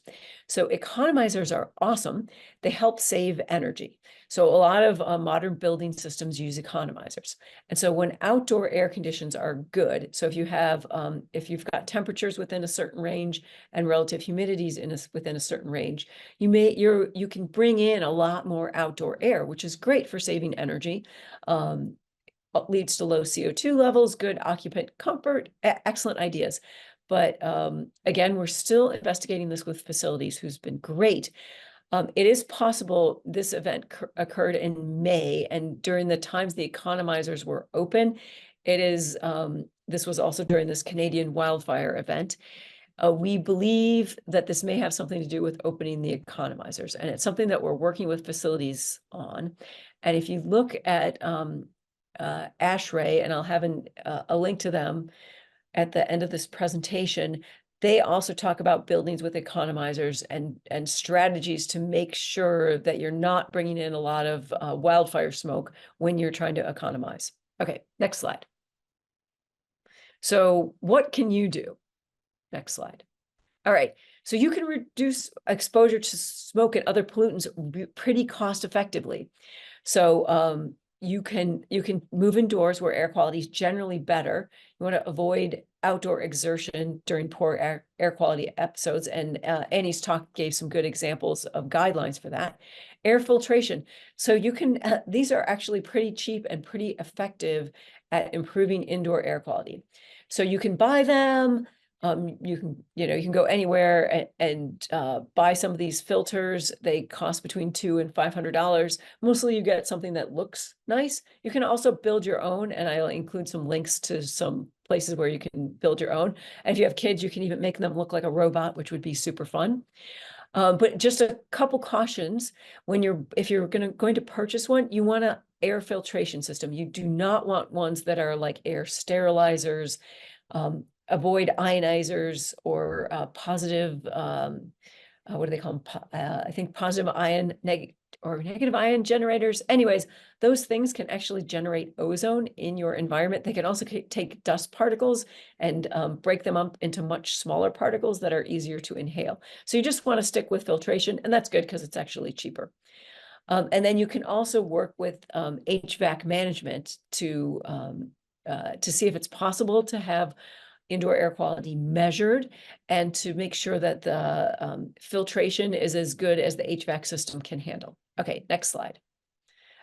S3: So economizers are awesome. They help save energy. So a lot of modern building systems use economizers. And so when outdoor air conditions are good, so if you have, if you've got temperatures within a certain range and relative humidities within a certain range, you can bring in a lot more outdoor air, which is great for saving energy. Leads to low CO2 levels, good occupant comfort, excellent ideas. But again, we're still investigating this with facilities, who's been great. It is possible this event occurred in May, and during the times the economizers were open. It is, this was also during this Canadian wildfire event. We believe that this may have something to do with opening the economizers, and it's something that we're working with facilities on. And if you look at ASHRAE, and I'll have a link to them at the end of this presentation, they also talk about buildings with economizers and strategies to make sure that you're not bringing in a lot of wildfire smoke when you're trying to economize. Okay, next slide. So what can you do? Next slide. All right, so you can reduce exposure to smoke and other pollutants pretty cost effectively. So you can move indoors where air quality is generally better. You want to avoid outdoor exertion during poor air quality episodes, and Annie's talk gave some good examples of guidelines for that. Air filtration. So you can, these are actually pretty cheap and pretty effective at improving indoor air quality. So you can buy them. You can go anywhere and buy some of these filters. They cost between $200 and $500. Mostly you get something that looks nice. You can also build your own, and I'll include some links to some places where you can build your own. And if you have kids, you can even make them look like a robot, which would be super fun. But just a couple cautions: if you're going to purchase one, you want an air filtration system. You do not want ones that are like air sterilizers. Avoid ionizers or positive, what do they call them? I think positive ion, negative ion generators. Anyways, those things can actually generate ozone in your environment. They can also take dust particles and break them up into much smaller particles that are easier to inhale. So you just want to stick with filtration, and that's good because it's actually cheaper. And then you can also work with HVAC management to see if it's possible to have indoor air quality measured and to make sure that the filtration is as good as the HVAC system can handle. Okay, next slide.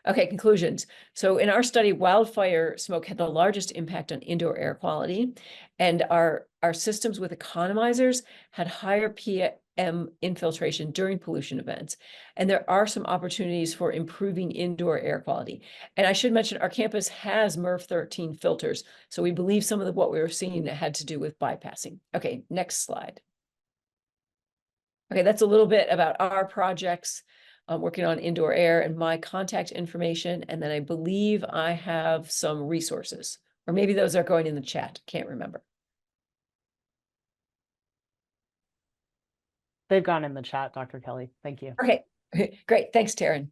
S3: Okay, conclusions. So in our study, wildfire smoke had the largest impact on indoor air quality, and our systems with economizers had higher PM infiltration during pollution events. And there are some opportunities for improving indoor air quality. And I should mention our campus has MERV 13 filters. So we believe some of what we were seeing had to do with bypassing. Okay, next slide. Okay, that's a little bit about our projects. I'm working on indoor air and my contact information. And then I believe I have some resources, or maybe those are going in the chat. Can't remember.
S4: They've gone in the chat, Dr. Kelly. Thank you.
S3: Okay, great. Thanks, Taryn.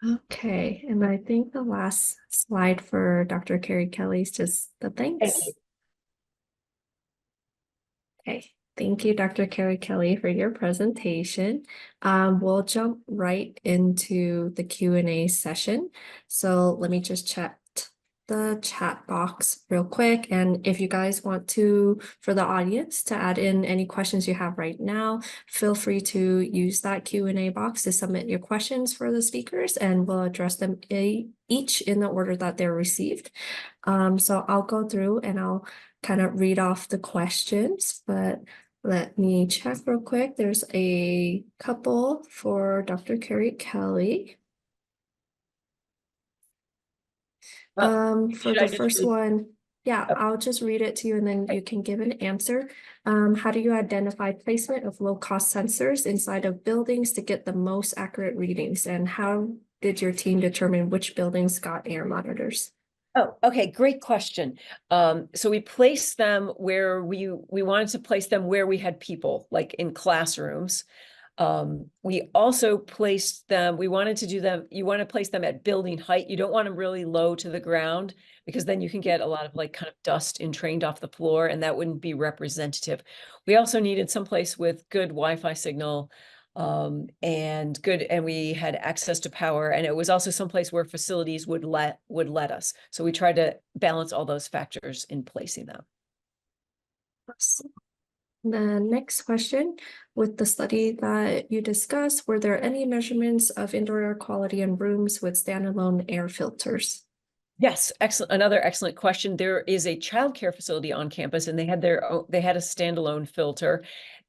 S1: Okay, and I think the last slide for Dr. Carrie Kelly is just the thanks.
S3: Thank you.
S1: Okay, thank you, Dr. Carrie Kelly, for your presentation. We'll jump right into the Q&A session. So let me just check the chat box real quick. And if you guys want to, for the audience, to add in any questions you have right now, feel free to use that Q&A box to submit your questions for the speakers, and we'll address them each in the order that they're received. So I'll go through and I'll kind of read off the questions, but let me check real quick. There's a couple for Dr. Carrie Kelly. For the first one, yeah, I'll just read it to you and then you can give an answer. How do you identify placement of low-cost sensors inside of buildings to get the most accurate readings? And how did your team determine which buildings got air monitors?
S3: Oh, okay, great question. So we placed them where we wanted to place them where we had people, like in classrooms. We also placed them, you want to place them at building height. You don't want them really low to the ground, because then you can get a lot of like kind of dust entrained off the floor, and that wouldn't be representative. We also needed someplace with good Wi-Fi signal, and we had access to power, and it was also someplace where facilities would let us. So we tried to balance all those factors in placing them.
S1: Awesome. The next question, with the study that you discussed, were there any measurements of indoor air quality in rooms with standalone air filters?
S3: Yes, excellent. Another excellent question. There is a childcare facility on campus, and they had a standalone filter.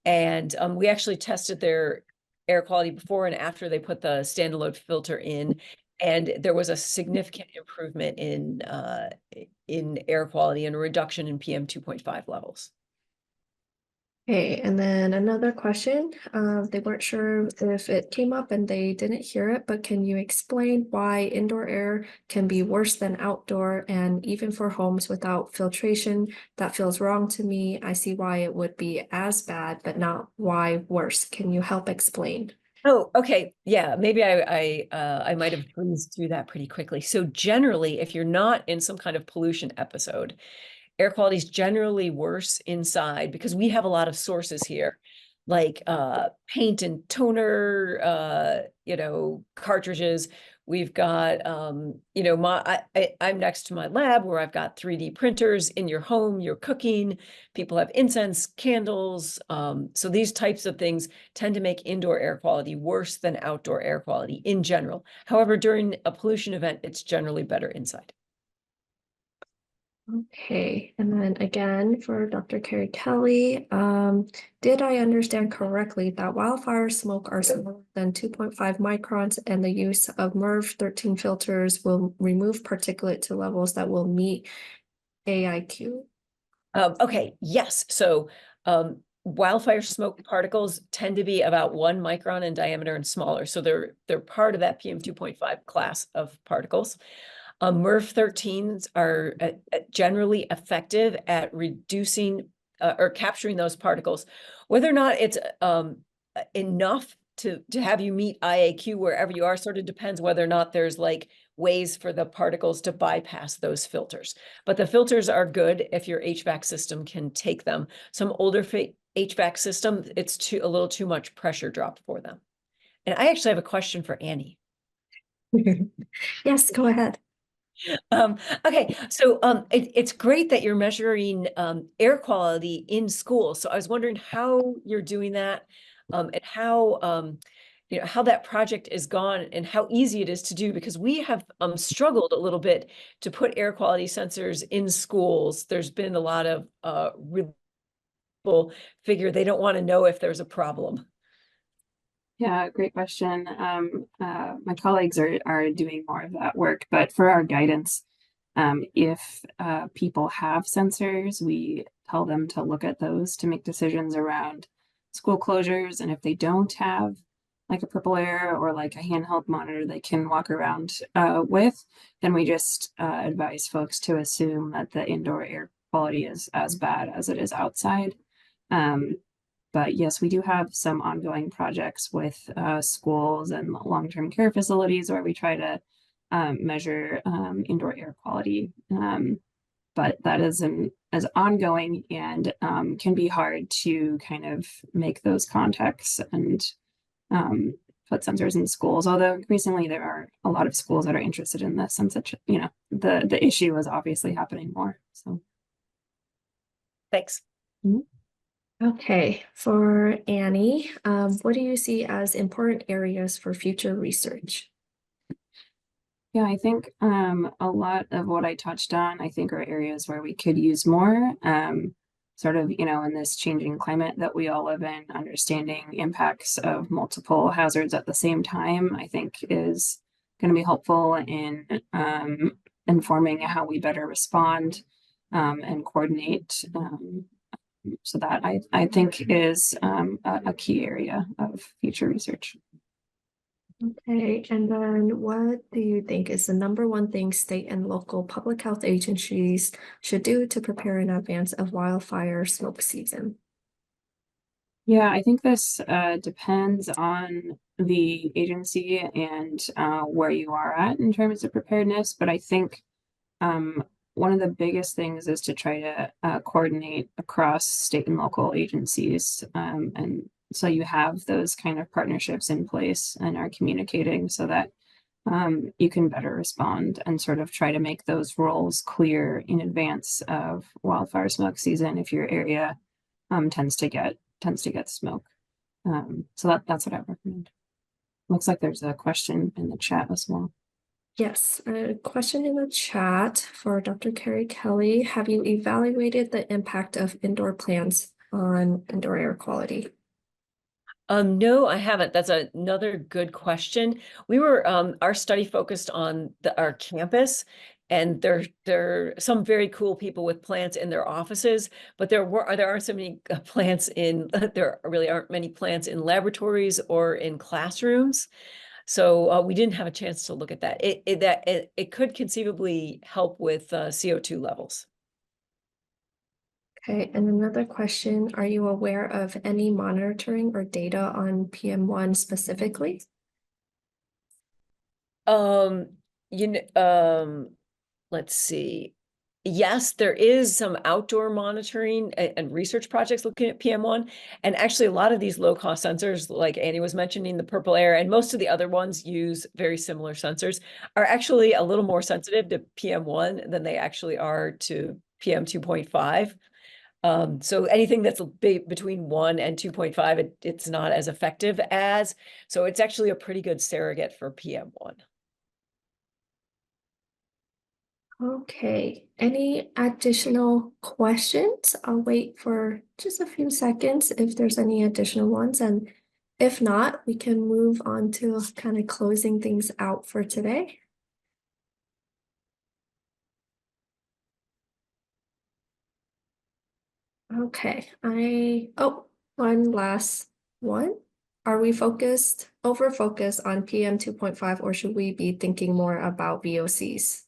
S3: And we actually tested their air quality before and after they put the standalone filter in, and there was a significant improvement in air quality and a reduction in PM 2.5 levels.
S1: Okay, and then another question, they weren't sure if it came up and they didn't hear it, but can you explain why indoor air can be worse than outdoor, and even for homes without filtration? That feels wrong to me. I see why it would be as bad, but not why worse. Can you help explain?
S3: Oh, okay. Yeah, maybe I might have breezed through that pretty quickly. So generally, if you're not in some kind of pollution episode, air quality is generally worse inside because we have a lot of sources here, like paint and toner, cartridges. We've got, I'm next to my lab where I've got 3D printers. In your home, you're cooking, people have incense, candles. So these types of things tend to make indoor air quality worse than outdoor air quality in general. However, during a pollution event, it's generally better inside.
S1: Okay, and then again for Dr. Carrie Kelly, did I understand correctly that wildfire smoke are smaller than 2.5 microns and the use of MERV 13 filters will remove particulate to levels that will meet AIQ?
S3: Okay, yes. So wildfire smoke particles tend to be about 1 micron in diameter and smaller. So they're part of that PM 2.5 class of particles. MERV 13s are generally effective at reducing or capturing those particles. Whether or not it's enough to have you meet IAQ wherever you are sort of depends whether or not there's like ways for the particles to bypass those filters. But the filters are good if your HVAC system can take them. Some older HVAC system, it's a little too much pressure drop for them. And I actually have a question for Annie.
S1: Yes, go ahead.
S3: Okay, so it's great that you're measuring air quality in school. So I was wondering how you're doing that, and how how that project is gone and how easy it is to do, because we have struggled a little bit to put air quality sensors in schools. There's been a lot of people figure they don't want to know if there's a problem.
S2: Yeah, great question. My colleagues are doing more of that work, but for our guidance, if people have sensors, we tell them to look at those to make decisions around school closures. And if they don't have like a purple air or like a handheld monitor they can walk around with, then we just advise folks to assume that the indoor air quality is as bad as it is outside. But yes, we do have some ongoing projects with schools and long-term care facilities where we try to measure indoor air quality. But that is ongoing and can be hard to kind of make those contacts and put sensors in schools. Although increasingly there are a lot of schools that are interested in this, since it, the issue is obviously happening more. So
S3: Thanks.
S1: Mm-hmm. Okay, for Annie, what do you see as important areas for future research?
S2: Yeah, I think a lot of what I touched on, I think are areas where we could use more, sort of, in this changing climate that we all live in, understanding impacts of multiple hazards at the same time, I think is going to be helpful in informing how we better respond and coordinate. So that I think is a key area of future research.
S1: Okay, and then what do you think is the #1 thing state and local public health agencies should do to prepare in advance of wildfire smoke season?
S2: Yeah, I think this depends on the agency and where you are at in terms of preparedness, but I think one of the biggest things is to try to coordinate across state and local agencies. And so you have those kind of partnerships in place and are communicating so that you can better respond and sort of try to make those roles clear in advance of wildfire smoke season if your area tends to get smoke. So that's what I recommend. Looks like there's a question in the chat as well.
S1: Yes, a question in the chat for Dr. Carrie Kelly. Have you evaluated the impact of indoor plants on indoor air quality?
S3: No, I haven't. That's another good question. We were, our study focused on our campus, and there are some very cool people with plants in their offices, but there aren't so many plants in, there really aren't many plants in laboratories or in classrooms. So we didn't have a chance to look at that. It could conceivably help with CO2 levels.
S1: Okay, and another question, are you aware of any monitoring or data on PM1 specifically?
S3: Let's see. Yes, there is some outdoor monitoring and research projects looking at PM1. And actually, a lot of these low-cost sensors, like Annie was mentioning, the purple air, and most of the other ones use very similar sensors, are actually a little more sensitive to PM1 than they actually are to PM 2.5. So anything that's between 1 and 2.5, it's not as effective as. So it's actually a pretty good surrogate for PM1.
S1: Okay, any additional questions? I'll wait for just a few seconds if there's any additional ones, and if not, we can move on to kind of closing things out for today. Okay, one last one. Are we over-focused on PM 2.5, or should we be thinking more about VOCs?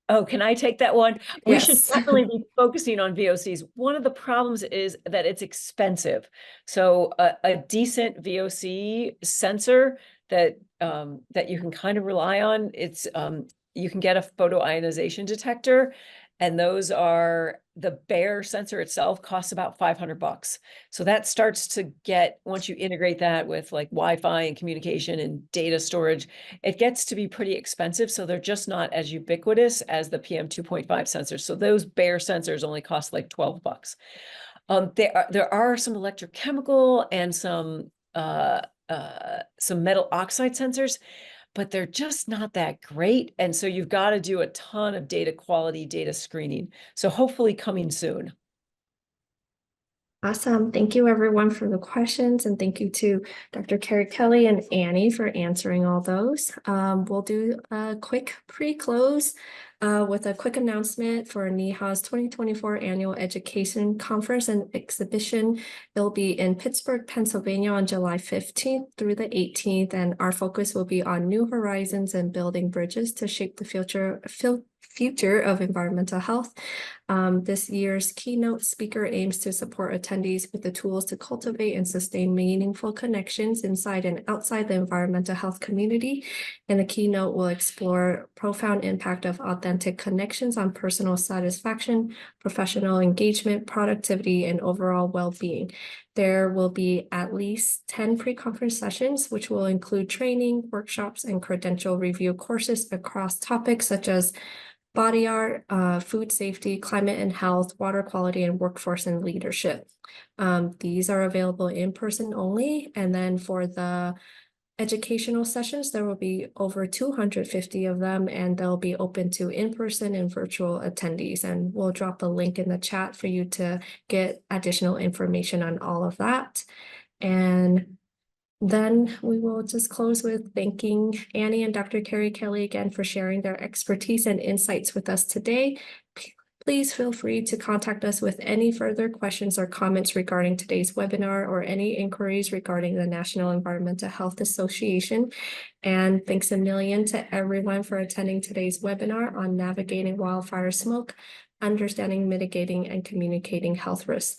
S3: Oh, can I take that one? We should
S1: Yes.
S3: definitely be focusing on VOCs. One of the problems is that it's expensive. So a decent VOC sensor that that you can kind of rely on, it's you can get a photoionization detector, and those are, the bare sensor itself costs about $500. So that starts to get, once you integrate that with like Wi-Fi and communication and data storage, it gets to be pretty expensive. So they're just not as ubiquitous as the PM 2.5 sensors. So those bare sensors only cost like $12. There are some electrochemical and some metal oxide sensors, but they're just not that great. And so you've got to do a ton of data quality, data screening. So hopefully coming soon.
S1: Awesome. Thank you everyone for the questions, and thank you to Dr. Carrie Kelly and Annie for answering all those. We'll do a quick pre-close with a quick announcement for NEHA's 2024 Annual Education Conference and Exhibition. It'll be in Pittsburgh, Pennsylvania on July 15th through the 18th, and our focus will be on new horizons and building bridges to shape the future of environmental health. This year's keynote speaker aims to support attendees with the tools to cultivate and sustain meaningful connections inside and outside the environmental health community. And the keynote will explore profound impact of authentic connections on personal satisfaction, professional engagement, productivity, and overall well-being. There will be at least 10 pre-conference sessions, which will include training, workshops, and credential review courses across topics such as body art, food safety, climate and health, water quality, and workforce and leadership. These are available in person only. And then for the educational sessions, there will be over 250 of them, and they'll be open to in-person and virtual attendees. And we'll drop a link in the chat for you to get additional information on all of that. And then we will just close with thanking Annie and Dr. Carrie Kelly again for sharing their expertise and insights with us today. Please feel free to contact us with any further questions or comments regarding today's webinar or any inquiries regarding the National Environmental Health Association. And thanks a million to everyone for attending today's webinar on navigating wildfire smoke, understanding, mitigating, and communicating health risks.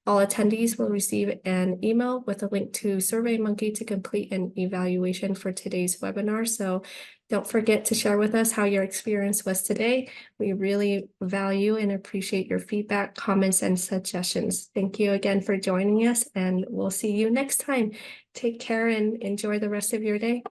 S1: All attendees will receive an email with a link to SurveyMonkey to complete an evaluation for today's webinar. So don't forget to share with us how your experience was today. We really value and appreciate your feedback, comments, and suggestions. Thank you again for joining us, and we'll see you next time. Take care and enjoy the rest of your day.